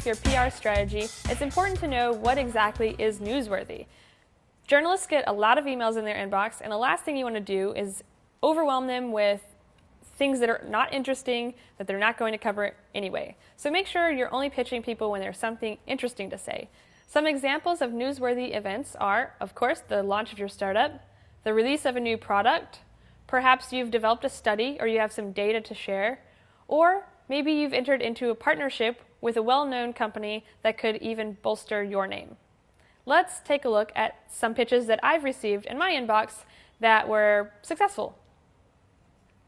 off your PR strategy, it's important to know what exactly is newsworthy. Journalists get a lot of emails in their inbox, and the last thing you want to do is overwhelm them with things that are not interesting, that they're not going to cover anyway. So make sure you're only pitching people when there's something interesting to say. Some examples of newsworthy events are, of course, the launch of your startup, the release of a new product, perhaps you've developed a study or you have some data to share, or maybe you've entered into a partnership with a well-known company that could even bolster your name. Let's take a look at some pitches that I've received in my inbox that were successful.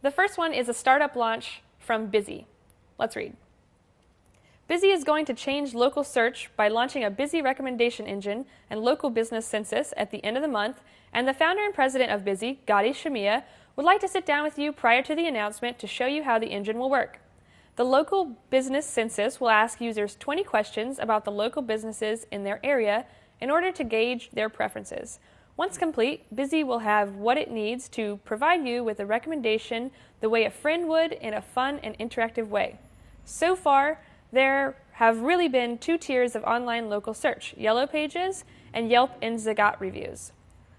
The first one is a startup launch from Busy. Let's read. Busy is going to change local search by launching a Busy recommendation engine and local business census at the end of the month, and the founder and president of Busy, Gadi Shamia, would like to sit down with you prior to the announcement to show you how the engine will work. The local business census will ask users 20 questions about the local businesses in their area in order to gauge their preferences. Once complete, Busy will have what it needs to provide you with a recommendation the way a friend would in a fun and interactive way. So far, there have really been two tiers of online local search, Yellow Pages and Yelp and Zagat reviews.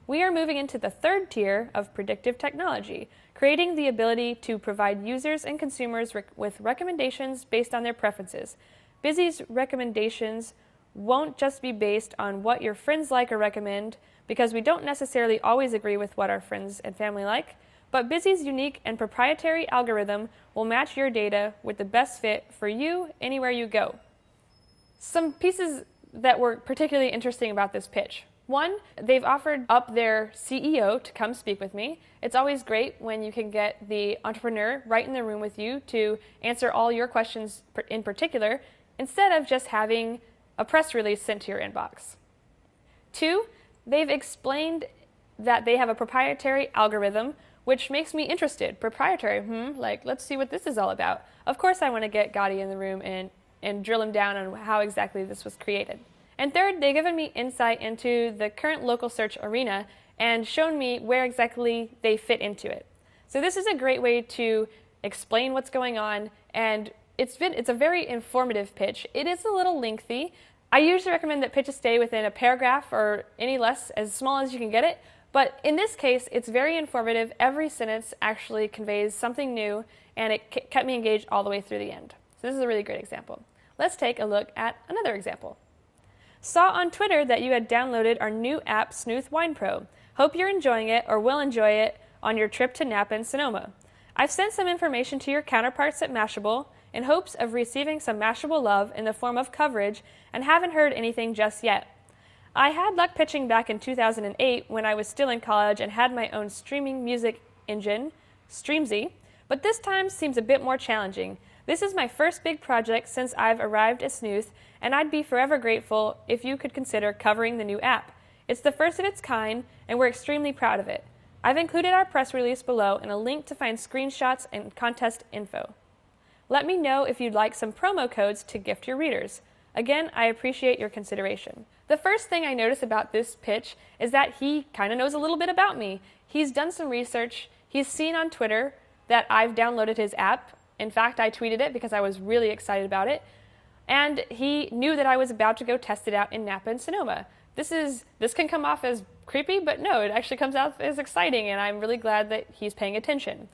We are moving into the third tier of predictive technology, creating the ability to provide users and consumers with recommendations based on their preferences. Busy's recommendations won't just be based on what your friends like or recommend, because we don't necessarily always agree with what our friends and family like, but Busy's unique and proprietary algorithm will match your data with the best fit for you anywhere you go. Some pieces that were particularly interesting about this pitch. One, they've offered up their CEO to come speak with me. It's always great when you can get the entrepreneur right in the room with you to answer all your questions in particular, instead of just having a press release sent to your inbox. Two, they've explained that they have a proprietary algorithm, which makes me interested. Proprietary, like, let's see what this is all about. Of course I want to get Gadi in the room and drill him down on how exactly this was created. And third, they've given me insight into the current local search arena and shown me where exactly they fit into it. So this is a great way to explain what's going on, and it's a very informative pitch. It is a little lengthy. I usually recommend that pitches stay within a paragraph or any less, as small as you can get it, but in this case, it's very informative. Every sentence actually conveys something new, and it kept me engaged all the way through the end. So this is a really great example. Let's take a look at another example. Saw on Twitter that you had downloaded our new app, Snooth Wine Pro. Hope you're enjoying it or will enjoy it on your trip to Napa and Sonoma. I've sent some information to your counterparts at Mashable in hopes of receiving some Mashable love in the form of coverage, and haven't heard anything just yet. I had luck pitching back in 2008 when I was still in college and had my own streaming music engine, Streamzy, but this time seems a bit more challenging. This is my first big project since I've arrived at Snooth, and I'd be forever grateful if you could consider covering the new app. It's the first of its kind, and we're extremely proud of it. I've included our press release below and a link to find screenshots and contest info. Let me know if you'd like some promo codes to gift your readers. Again, I appreciate your consideration. The first thing I notice about this pitch is that he kind of knows a little bit about me. He's done some research. He's seen on Twitter that I've downloaded his app. In fact, I tweeted it because I was really excited about it. And he knew that I was about to go test it out in Napa and Sonoma. This can come off as creepy, but no, it actually comes out as exciting, and I'm really glad that he's paying attention.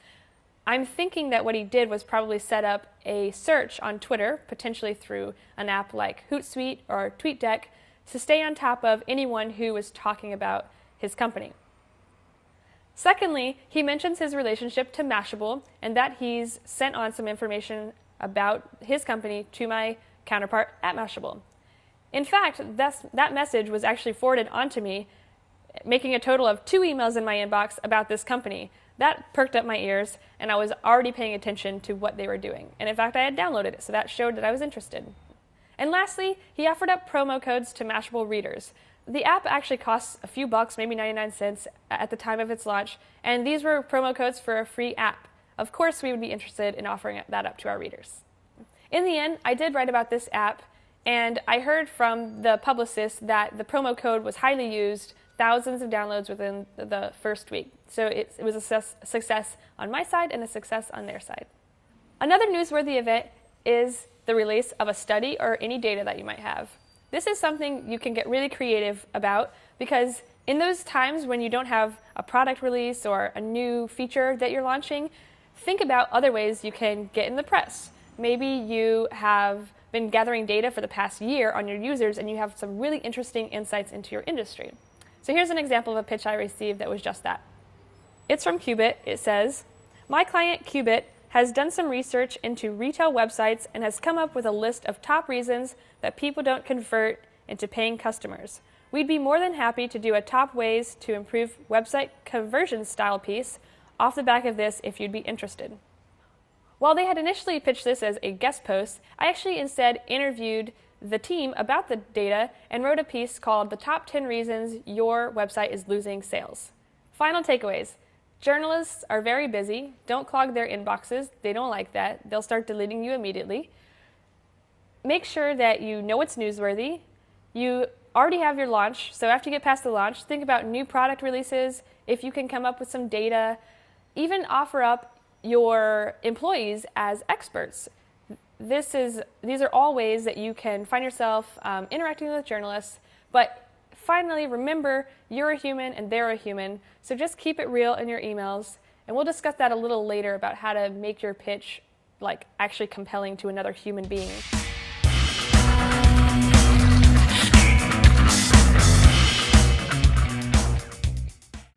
I'm thinking that what he did was probably set up a search on Twitter, potentially through an app like Hootsuite or TweetDeck, to stay on top of anyone who was talking about his company. Secondly, he mentions his relationship to Mashable and that he's sent on some information about his company to my counterpart at Mashable. In fact, that message was actually forwarded onto me, making a total of 2 emails in my inbox about this company. That perked up my ears, and I was already paying attention to what they were doing. And in fact, I had downloaded it, so that showed that I was interested. And lastly, he offered up promo codes to Mashable readers. The app actually costs a few bucks, maybe 99 cents at the time of its launch, and these were promo codes for a free app. Of course, we would be interested in offering that up to our readers. In the end, I did write about this app, and I heard from the publicist that the promo code was highly used, thousands of downloads within the first week. So it was a success on my side and a success on their side. Another newsworthy event is the release of a study or any data that you might have. This is something you can get really creative about, because in those times when you don't have a product release or a new feature that you're launching, think about other ways you can get in the press. Maybe you have been gathering data for the past year on your users and you have some really interesting insights into your industry. So here's an example of a pitch I received that was just that. It's from Qubit. It says, "My client Qubit has done some research into retail websites and has come up with a list of top reasons that people don't convert into paying customers. We'd be more than happy to do a top ways to improve website conversion style piece off the back of this if you'd be interested." While they had initially pitched this as a guest post, I actually instead interviewed the team about the data and wrote a piece called "The Top 10 Reasons Your Website is Losing Sales." Final takeaways. Journalists are very busy. Don't clog their inboxes. They don't like that. They'll start deleting you immediately. Make sure that you know it's newsworthy. You already have your launch, so after you get past the launch, think about new product releases. If you can come up with some data, even offer up your employees as experts. These are all ways that you can find yourself interacting with journalists, but finally, remember, you're a human and they're a human, so just keep it real in your emails, and we'll discuss that a little later about how to make your pitch actually compelling to another human being.